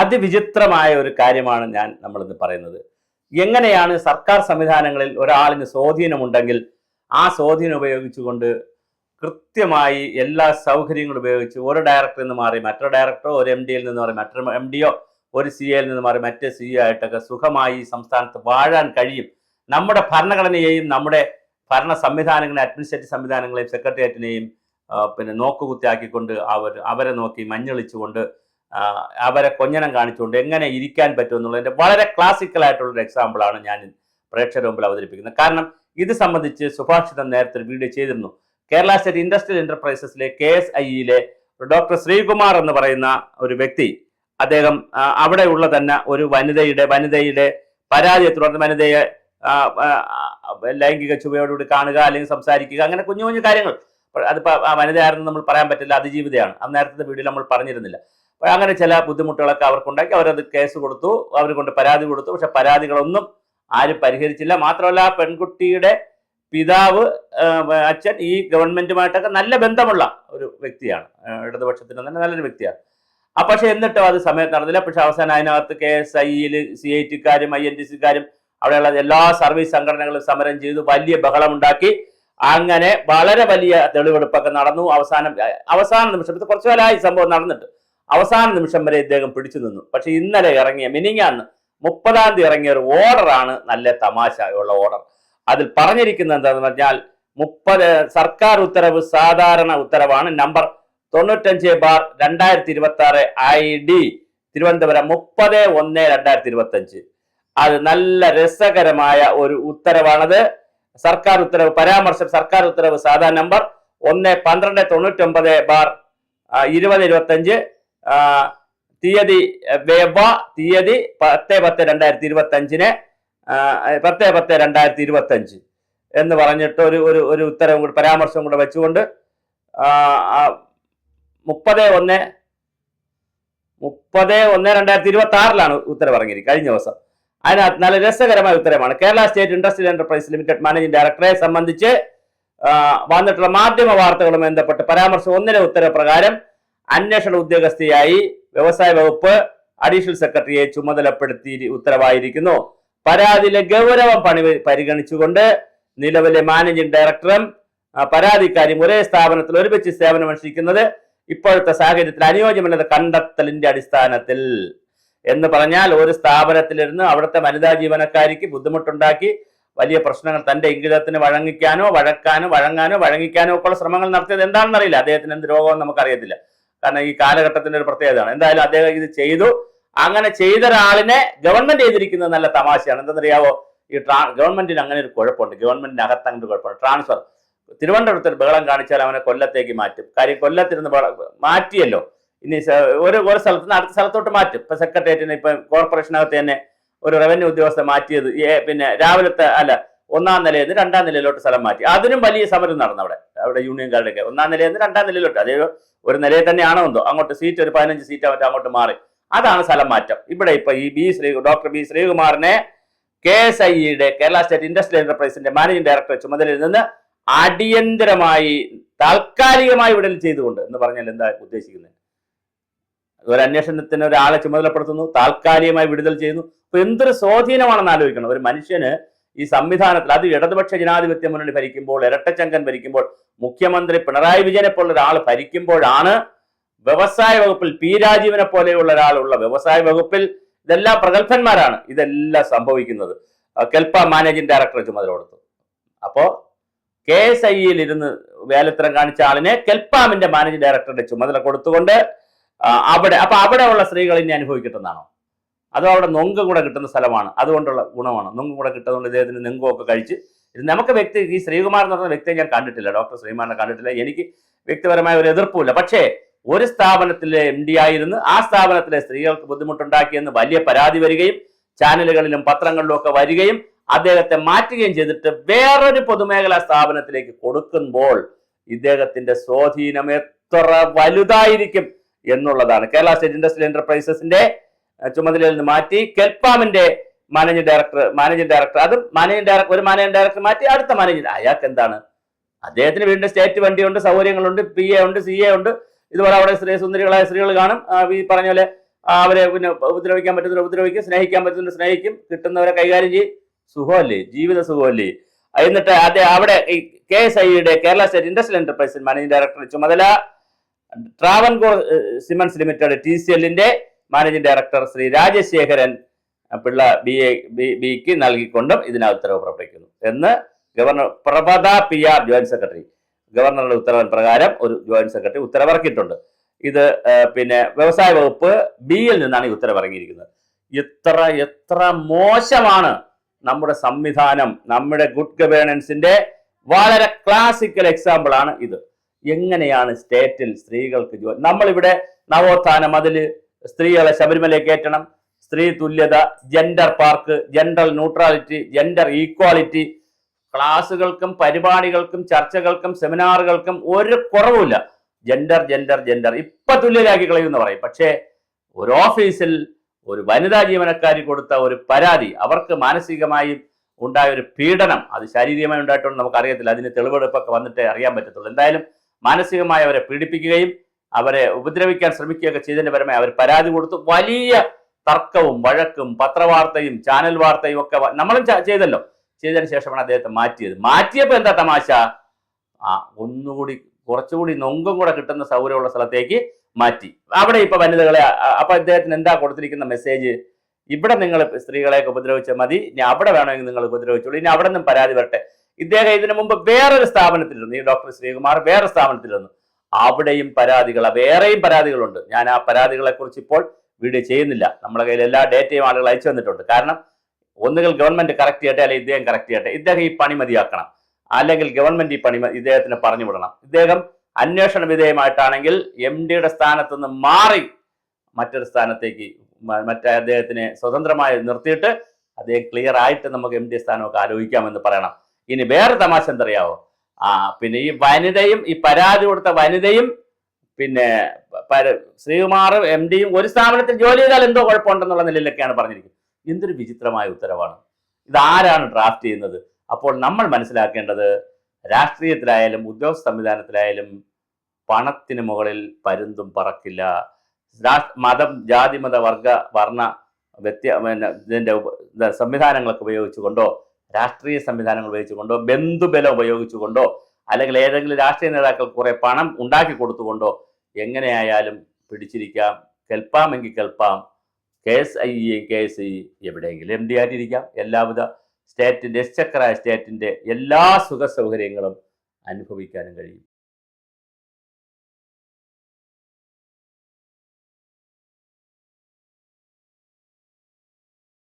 അതിവിചിത്രമായ ഒരു കാര്യമാണ് നമ്മളിന്ന് പറയുന്നത്. എങ്ങനെയാണ് സർക്കാർ സംവിധാനങ്ങളിൽ ഒരാളിന് സ്വാധീനമുണ്ടെങ്കിൽ ആ സ്വാധീനം ഉപയോഗിച്ചുകൊണ്ട് കൃത്യമായി എല്ലാ സൗകര്യങ്ങളും ഉപയോഗിച്ച് ഒരു ഡയറക്ടറിൽ നിന്ന് മാറി മറ്റൊരു ഡയറക്ടറോ, ഒരു MD-യിൽ നിന്ന് മാറി മറ്റൊരു MD-യോ, ഒരു CA-യിൽ നിന്ന് മാറി മറ്റേ CA ആയിട്ടൊക്കെ സുഖമായി സംസ്ഥാനത്ത് വാഴാൻ കഴിയും? നമ്മുടെ ഭരണഘടനയെയും നമ്മുടെ ഭരണ സംവിധാനങ്ങളെ, അഡ്മിനിസ്ട്രേറ്റീവ് സംവിധാനങ്ങളെയും സെക്രട്ടേറിയറ്റിനെയും നോക്കുകുത്തിയാക്കിക്കൊണ്ട് അവരെ നോക്കി മഞ്ഞളിച്ചുകൊണ്ട് അവരെ കൊഞ്ഞനം കാണിച്ചുകൊണ്ട് എങ്ങനെ ഇരിക്കാൻ പറ്റും എന്നുള്ളതിൻ്റെ വളരെ ക്ലാസിക്കലായിട്ടുള്ളൊരു എക്സാമ്പിളാണ് ഞാൻ പ്രേക്ഷകരുടെ മുമ്പിൽ അവതരിപ്പിക്കുന്നത്. കാരണം ഇത് സംബന്ധിച്ച് സുഭാഷിതം നേരത്തെ ഒരു വീഡിയോ ചെയ്തിരുന്നു. കേരള സ്റ്റേറ്റ് ഇൻഡസ്ട്രിയൽ എന്റർപ്രൈസസിലെ KSIE-യിലെ ഡോക്ടർ ശ്രീകുമാർ എന്ന് പറയുന്ന ഒരു വ്യക്തി, അദ്ദേഹം അവിടെയുള്ള തന്നെ ഒരു വനിതയുടെ പരാതിയെ തുടർന്ന് വനിതയെ ലൈംഗിക ചുവയോടുകൂടി കാണുക അല്ലെങ്കിൽ സംസാരിക്കുക, അങ്ങനെ കുഞ്ഞു കുഞ്ഞു കാര്യങ്ങൾ. അതിപ്പോൾ ആ വനിതയായിരുന്നു നമ്മൾ പറയാൻ പറ്റില്ല, അതിജീവിതയാണ്. നേരത്തെ വീഡിയോയിൽ നമ്മൾ പറഞ്ഞിരുന്നില്ല. അപ്പോൾ അങ്ങനെ ചില ബുദ്ധിമുട്ടുകളൊക്കെ അവർക്കുണ്ടാക്കി. അവരത് കേസ് കൊടുത്തു, അവർ കൊണ്ട് പരാതി കൊടുത്തു. പക്ഷെ പരാതികളൊന്നും ആരും പരിഹരിച്ചില്ല. മാത്രമല്ല പെൺകുട്ടിയുടെ പിതാവ്, അച്ഛൻ ഈ ഗവൺമെന്റുമായിട്ടൊക്കെ നല്ല ബന്ധമുള്ള ഒരു വ്യക്തിയാണ്, ഇടതുപക്ഷത്തിന് തന്നെ നല്ലൊരു വ്യക്തിയാണ്. പക്ഷെ എന്നിട്ടും അത് സമയത്ത് നടന്നില്ല. പക്ഷെ അവസാനം അതിനകത്ത് KSIE-യിൽ CIT-ക്കാരും INTC-ക്കാരും അവിടെയുള്ള എല്ലാ സർവീസ് സംഘടനകളും സമരം ചെയ്തു, വലിയ ബഹളമുണ്ടാക്കി. അങ്ങനെ വളരെ വലിയ തെളിവെടുപ്പൊക്കെ നടന്നു. അവസാന നിമിഷം, ഇത് കുറച്ചു കാലമായി സംഭവം നടന്നിട്ട്, അവസാന നിമിഷം വരെ ഇദ്ദേഹം പിടിച്ചു നിന്നു. പക്ഷെ ഇന്നലെ ഇറങ്ങിയ മിനിങ്ങാന്ന് 30-ാം തീയതി ഇറങ്ങിയ ഒരു ഓർഡറാണ് നല്ല തമാശയുള്ള ഓർഡർ. അതിൽ പറഞ്ഞിരിക്കുന്നത് എന്താണെന്ന് പറഞ്ഞാൽ, സർക്കാർ ഉത്തരവ്, സാധാരണ ഉത്തരവാണ്, നമ്പർ 95/2026 ID തിരുവനന്തപുരം 30/1/2025. അത് നല്ല രസകരമായ ഒരു ഉത്തരവാണത്. സർക്കാർ ഉത്തരവ് പരാമർശം, സർക്കാർ ഉത്തരവ് സാധാ നമ്പർ 1/1299/2025, തീയതി 10/10/2025 10/10/2025 എന്ന് പറഞ്ഞിട്ട് ഒരു ഉത്തരവും കൂടി, പരാമർശവും കൂടെ വെച്ചുകൊണ്ട് 30/1/2026 ഉത്തരവ് ഇറങ്ങിയിരിക്കും കഴിഞ്ഞ ദിവസം. അതിനകത്ത് നല്ല രസകരമായ ഉത്തരവാണ്. Kerala state industrial enterprise limited managing ഡയറക്ടറെ സംബന്ധിച്ച് വന്നിട്ടുള്ള മാധ്യമ വാർത്തകളുമായി ബന്ധപ്പെട്ട് പരാമർശം 1 ഉത്തരവ് പ്രകാരം അന്വേഷണ ഉദ്യോഗസ്ഥയായി വ്യവസായ വകുപ്പ് അഡീഷണൽ സെക്രട്ടറിയെ ചുമതലപ്പെടുത്തി ഉത്തരവായിരിക്കുന്നു. പരാതിയിലെ ഗൗരവം പരിഗണിച്ചുകൊണ്ട് നിലവിലെ മാനേജിംഗ് ഡയറക്ടറും പരാതിക്കാരും ഒരേ സ്ഥാപനത്തിൽ ഒരുമിച്ച് സേവനമനുഷ്ഠിക്കുന്നത് ഇപ്പോഴത്തെ സാഹചര്യത്തിൽ അനുയോജ്യമല്ലെന്ന കണ്ടെത്തലിന്റെ അടിസ്ഥാനത്തിൽ എന്ന് പറഞ്ഞാൽ, ഒരു സ്ഥാപനത്തിലിരുന്ന് അവിടുത്തെ വനിതാ ജീവനക്കാരിക്ക് ബുദ്ധിമുട്ടുണ്ടാക്കി വലിയ പ്രശ്നങ്ങൾ തന്റെ ഇംഗിതത്തിന് വഴങ്ങാനോ ഒക്കെ ഉള്ള ശ്രമങ്ങൾ നടത്തിയത് എന്താണെന്ന് അറിയില്ല. അദ്ദേഹത്തിന് എന്ത് രോഗമെന്ന് നമുക്കറിയത്തില്ല, കാരണം ഈ കാലഘട്ടത്തിന്റെ ഒരു പ്രത്യേകതയാണ്. എന്തായാലും അദ്ദേഹം ഇത് ചെയ്തു. അങ്ങനെ ചെയ്ത ഒരാളിനെ ഗവൺമെന്റ് ചെയ്തിരിക്കുന്നത് നല്ല തമാശയാണ്. എന്തെന്നറിയാവോ, ഈ ഗവൺമെന്റിന് അങ്ങനെ ഒരു കുഴപ്പമുണ്ട്, ഗവൺമെന്റിന് അകത്ത് അങ്ങനെ ഒരു കുഴപ്പമുണ്ട്. ട്രാൻസ്ഫർ, തിരുവനന്തപുരത്ത് ഒരു ബഹളം കാണിച്ചാൽ അവനെ കൊല്ലത്തേക്ക് മാറ്റും. കാര്യം കൊല്ലത്തിരുന്ന് മാറ്റിയല്ലോ, ഇനി ഒരു സ്ഥലത്ത് നിന്ന് അടുത്ത സ്ഥലത്തോട്ട് മാറ്റും. ഇപ്പൊ സെക്രട്ടേറിയറ്റിന്, ഇപ്പൊ കോർപ്പറേഷനകത്ത് തന്നെ ഒരു റവന്യൂ ഉദ്യോഗസ്ഥ മാറ്റിയത് പിന്നെ രാവിലത്തെ 1-ാം നിലയിൽ നിന്ന് 2-ാം നിലയിലോട്ട് സ്ഥലം മാറ്റി. അതിനും വലിയ സമരം നടന്നു അവിടെ യൂണിയൻകാരുടെയൊക്കെ. 1-ാം നിലയിൽ നിന്ന് 2-ാം നിലയിലോട്ട്, അതേ ഒരു നിലയിൽ തന്നെയാണോ എന്തോ, അങ്ങോട്ട് സീറ്റ് ഒരു 15 സീറ്റ് മറ്റോ അങ്ങോട്ട് മാറി. അതാണ് സ്ഥലം മാറ്റം. ഇവിടെ ഇപ്പൊ ഈ ഡോക്ടർ ബി ശ്രീകുമാറിനെ KSIE-യുടെ കേരള സ്റ്റേറ്റ് ഇൻഡസ്ട്രിയൽ എന്റർപ്രൈസിന്റെ മാനേജിംഗ് ഡയറക്ടർ ചുമതലയിൽ നിന്ന് അടിയന്തരമായി താൽക്കാലികമായി വിടൽ ചെയ്തുകൊണ്ട് എന്ന് പറഞ്ഞാൽ എന്താ ഉദ്ദേശിക്കുന്നത്? ഒരു അന്വേഷണത്തിന് ഒരാളെ ചുമതലപ്പെടുത്തുന്നു, താൽക്കാലികമായി വിടുതൽ ചെയ്യുന്നു. അപ്പൊ എന്തൊരു സ്വാധീനമാണെന്ന് ആലോചിക്കണം. ഒരു മനുഷ്യന് ഈ സംവിധാനത്തിൽ, അത് ഇടതുപക്ഷ ജനാധിപത്യ മുന്നണി ഭരിക്കുമ്പോൾ, ഇരട്ടച്ചങ്കൻ ഭരിക്കുമ്പോൾ, മുഖ്യമന്ത്രി പിണറായി വിജയനെ പോലുള്ള ഒരാൾ ഭരിക്കുമ്പോഴാണ് വ്യവസായ വകുപ്പിൽ P രാജീവനെ പോലെയുള്ള ഒരാളുള്ള വ്യവസായ വകുപ്പിൽ ഇതെല്ലാം പ്രഗത്ഭന്മാരാണ് ഇതെല്ലാം സംഭവിക്കുന്നത്. കെൽപ്പ മാനേജിംഗ് ഡയറക്ടറെ ചുമതല കൊടുത്തു. അപ്പോ KSIE-യിൽ ഇരുന്ന് വേലത്തരം കാണിച്ച ആളിനെ കെൽപ്പാമിന്റെ മാനേജിംഗ് ഡയറക്ടറുടെ ചുമതല കൊടുത്തുകൊണ്ട് അവിടെയുള്ള സ്ത്രീകൾ ഇനി അനുഭവിക്കിട്ടെന്നാണോ? അതോ അവിടെ നൊങ്ക കൂടെ കിട്ടുന്ന സ്ഥലമാണ്, അതുകൊണ്ടുള്ള ഗുണമാണ്. നൊങ്ക കൂടെ കിട്ടുന്നതുകൊണ്ട് ഇദ്ദേഹത്തിന് നെങ്കൊക്കെ കഴിച്ച് നമുക്ക് ഈ ശ്രീകുമാർ എന്ന് പറഞ്ഞ വ്യക്തിയെ ഞാൻ കണ്ടിട്ടില്ല, ഡോക്ടർ ശ്രീകുമാറിനെ കണ്ടിട്ടില്ല. എനിക്ക് വ്യക്തിപരമായ ഒരു എതിർപ്പുമില്ല. പക്ഷേ ഒരു സ്ഥാപനത്തിലെ MD ആയിരുന്നു, ആ സ്ഥാപനത്തിലെ സ്ത്രീകൾക്ക് ബുദ്ധിമുട്ടുണ്ടാക്കിയെന്ന് വലിയ പരാതി വരികയും ചാനലുകളിലും പത്രങ്ങളിലും ഒക്കെ വരികയും അദ്ദേഹത്തെ മാറ്റുകയും ചെയ്തിട്ട് വേറൊരു പൊതുമേഖലാ സ്ഥാപനത്തിലേക്ക് കൊടുക്കുമ്പോൾ ഇദ്ദേഹത്തിന്റെ സ്വാധീനം എത്ര വലുതായിരിക്കും എന്നുള്ളതാണ്. കേരള സ്റ്റേറ്റ് ഇൻഡസ്ട്രിയൽ എന്റർപ്രൈസസിന്റെ ചുമതലയിൽ നിന്ന് മാറ്റി കെൽപ്പാമിന്റെ മാനേജിംഗ് ഡയറക്ടർ, അതും ഒരു മാനേജിംഗ് ഡയറക്ടർ മാറ്റി അടുത്ത മാനേജിംഗ്. അയാൾക്ക് എന്താണ്? അദ്ദേഹത്തിന് വീണ്ടും സ്റ്റേറ്റ് വണ്ടിയുണ്ട്, സൗകര്യങ്ങളുണ്ട്, PA ഉണ്ട്, CA ഉണ്ട്. ഇതുപോലെ അവിടെ സുന്ദരികളായ സ്ത്രീകൾ കാണും. ഈ പറഞ്ഞ പോലെ അവരെ പിന്നെ ഉപദ്രവിക്കാൻ പറ്റുന്നവരെ ഉപദ്രവിക്കും, സ്നേഹിക്കാൻ പറ്റുന്നവരെ സ്നേഹിക്കും, കിട്ടുന്നവരെ കൈകാര്യം ചെയ്യും. സുഖമല്ലേ, ജീവിത സുഖമല്ലേ. എന്നിട്ട് അവിടെ ഈ KSIയുടെ Kerala state industrial enterprise managing director ചുമതല ട്രാവൻകൂർ സിമന്റ്സ് ലിമിറ്റഡ് TCLന്റെ മാനേജിംഗ് ഡയറക്ടർ ശ്രീ രാജശേഖരൻ പിള്ള BAക്ക് നൽകിക്കൊണ്ടും ഇതിന് ഉത്തരവ് പുറപ്പെടുവിക്കുന്നു എന്ന് ഗവർണർ പ്രഭദ PR ജോയിന്റ് സെക്രട്ടറി ഗവർണറുടെ ഉത്തരവിൻ പ്രകാരം ഒരു ജോയിന്റ് സെക്രട്ടറി ഉത്തരവിറക്കിയിട്ടുണ്ട്. ഇത് പിന്നെ വ്യവസായ വകുപ്പ് BL നിന്നാണ് ഈ ഉത്തരവ് ഇറങ്ങിയിരിക്കുന്നത്. എത്ര മോശമാണ് നമ്മുടെ സംവിധാനം. നമ്മുടെ ഗുഡ് ഗവേണൻസിന്റെ വളരെ ക്ലാസിക്കൽ എക്സാമ്പിൾ ആണ് ഇത്. എങ്ങനെയാണ് സ്റ്റേറ്റിൽ സ്ത്രീകൾക്ക് ജോലി? നമ്മളിവിടെ നവോത്ഥാനം, അതിൽ സ്ത്രീകളെ ശബരിമലയിൽ കയറ്റണം, സ്ത്രീ തുല്യത, gender park, gender neutrality, gender equality, ക്ലാസുകൾക്കും പരിപാടികൾക്കും ചർച്ചകൾക്കും സെമിനാറുകൾക്കും ഒരു കുറവുമില്ല. ജെൻഡർ ജെൻഡർ ജെൻഡർ ഇപ്പൊ തുല്യരാക്കി കളയുമെന്ന് പറയും. പക്ഷേ ഒരു ഓഫീസിൽ ഒരു വനിതാ ജീവനക്കാരി കൊടുത്ത ഒരു പരാതി, അവർക്ക് മാനസികമായി ഉണ്ടായ ഒരു പീഡനം, അത് ശാരീരികമായി ഉണ്ടായിട്ടൊന്നും നമുക്കറിയത്തില്ല, അതിന് തെളിവെടുപ്പൊക്കെ വന്നിട്ടേ അറിയാൻ പറ്റത്തുള്ളൂ. എന്തായാലും മാനസികമായി അവരെ പീഡിപ്പിക്കുകയും അവരെ ഉപദ്രവിക്കാൻ ശ്രമിക്കുകയൊക്കെ ചെയ്തതിന്റെ പരമായി അവർ പരാതി കൊടുത്തു. വലിയ തർക്കവും വഴക്കും പത്രവാർത്തയും ചാനൽ വാർത്തയും ഒക്കെ നമ്മളും ചെയ്തല്ലോ. ചെയ്തതിന് ശേഷമാണ് അദ്ദേഹത്തെ മാറ്റിയപ്പോൾ എന്താ തമാശ, കുറച്ചുകൂടി നൊങ്കം കൂടെ കിട്ടുന്ന സൗകര്യമുള്ള സ്ഥലത്തേക്ക് മാറ്റി. അവിടെ ഇപ്പൊ വനിതകളെ, അപ്പൊ അദ്ദേഹത്തിന് എന്താ കൊടുത്തിരിക്കുന്ന മെസ്സേജ്? ഇവിടെ നിങ്ങൾ സ്ത്രീകളെയൊക്കെ ഉപദ്രവിച്ചാൽ മതി, ഇനി അവിടെ വേണമെങ്കിൽ നിങ്ങൾ ഉപദ്രവിച്ചോളൂ, ഇനി അവിടെ നിന്നും പരാതി വരട്ടെ. ഇദ്ദേഹം ഇതിനു മുമ്പ് വേറൊരു സ്ഥാപനത്തിലിരുന്നു, ഈ ഡോക്ടർ ശ്രീകുമാർ വേറെ സ്ഥാപനത്തിലിരുന്നു, അവിടെയും വേറെയും പരാതികളുണ്ട്. ഞാൻ ആ പരാതികളെ കുറിച്ച് ഇപ്പോൾ വീഡിയോ ചെയ്യുന്നില്ല. നമ്മുടെ കയ്യിൽ എല്ലാ ഡേറ്റയും ആളുകൾ അയച്ചു വന്നിട്ടുണ്ട്. കാരണം ഒന്നുകിൽ ഗവൺമെന്റ് കറക്റ്റ് ചെയ്യട്ടെ, അല്ലെങ്കിൽ ഇദ്ദേഹം കറക്റ്റ് ചെയ്യട്ടെ. ഇദ്ദേഹം ഈ പണി മതിയാക്കണം, അല്ലെങ്കിൽ ഗവൺമെന്റ് ഈ പണി ഇദ്ദേഹത്തിന് പറഞ്ഞു വിടണം. ഇദ്ദേഹം അന്വേഷണ വിധേയമായിട്ടാണെങ്കിൽ MDയുടെ സ്ഥാനത്ത് നിന്ന് മാറി മറ്റൊരു സ്ഥാനത്തേക്ക് അദ്ദേഹത്തിനെ സ്വതന്ത്രമായി നിർത്തിയിട്ട് അദ്ദേഹം ക്ലിയർ ആയിട്ട് നമുക്ക് MD സ്ഥാനമൊക്കെ ആലോചിക്കാമെന്ന് പറയണം. ഇനി വേറെ തമാശ എന്തറിയാവോ? പിന്നെ ഈ വനിതയും, ഈ പരാതി കൊടുത്ത വനിതയും പിന്നെ ശ്രീകുമാറും MDയും ഒരു സ്ഥാപനത്തിൽ ജോലി ചെയ്താൽ എന്തോ കുഴപ്പമുണ്ടെന്നുള്ള നിലയിലൊക്കെയാണ് പറഞ്ഞിരിക്കുന്നത്. എന്തൊരു വിചിത്രമായ ഉത്തരവാണ്. ഇതാരാണ് ഡ്രാഫ്റ്റ് ചെയ്യുന്നത്? അപ്പോൾ നമ്മൾ മനസ്സിലാക്കേണ്ടത്, രാഷ്ട്രീയത്തിലായാലും ഉദ്യോഗസ്ഥ സംവിധാനത്തിലായാലും പണത്തിന് മുകളിൽ പരുന്തും പറക്കില്ല. മതം, ജാതി, മത, വർണ്ണ ഇതിന്റെ സംവിധാനങ്ങളൊക്കെ ഉപയോഗിച്ചുകൊണ്ടോ, രാഷ്ട്രീയ സംവിധാനങ്ങൾ ഉപയോഗിച്ചുകൊണ്ടോ, ബന്ധുബലം ഉപയോഗിച്ചുകൊണ്ടോ, അല്ലെങ്കിൽ ഏതെങ്കിലും രാഷ്ട്രീയ നേതാക്കൾ കുറെ പണം ഉണ്ടാക്കി കൊടുത്തുകൊണ്ടോ എങ്ങനെയായാലും പിടിച്ചിരിക്കാം. കെൽപ്പാമെങ്കിൽ കെൽപ്പാം. KSI എവിടെയെങ്കിലും MD ആയിട്ടിരിക്കാം. എല്ലാവിധ സ്റ്റേറ്റിന്റെ എക്സ്ചക്കറായ സ്റ്റേറ്റിന്റെ എല്ലാ സുഖ സൗകര്യങ്ങളും അനുഭവിക്കാനും കഴിയും.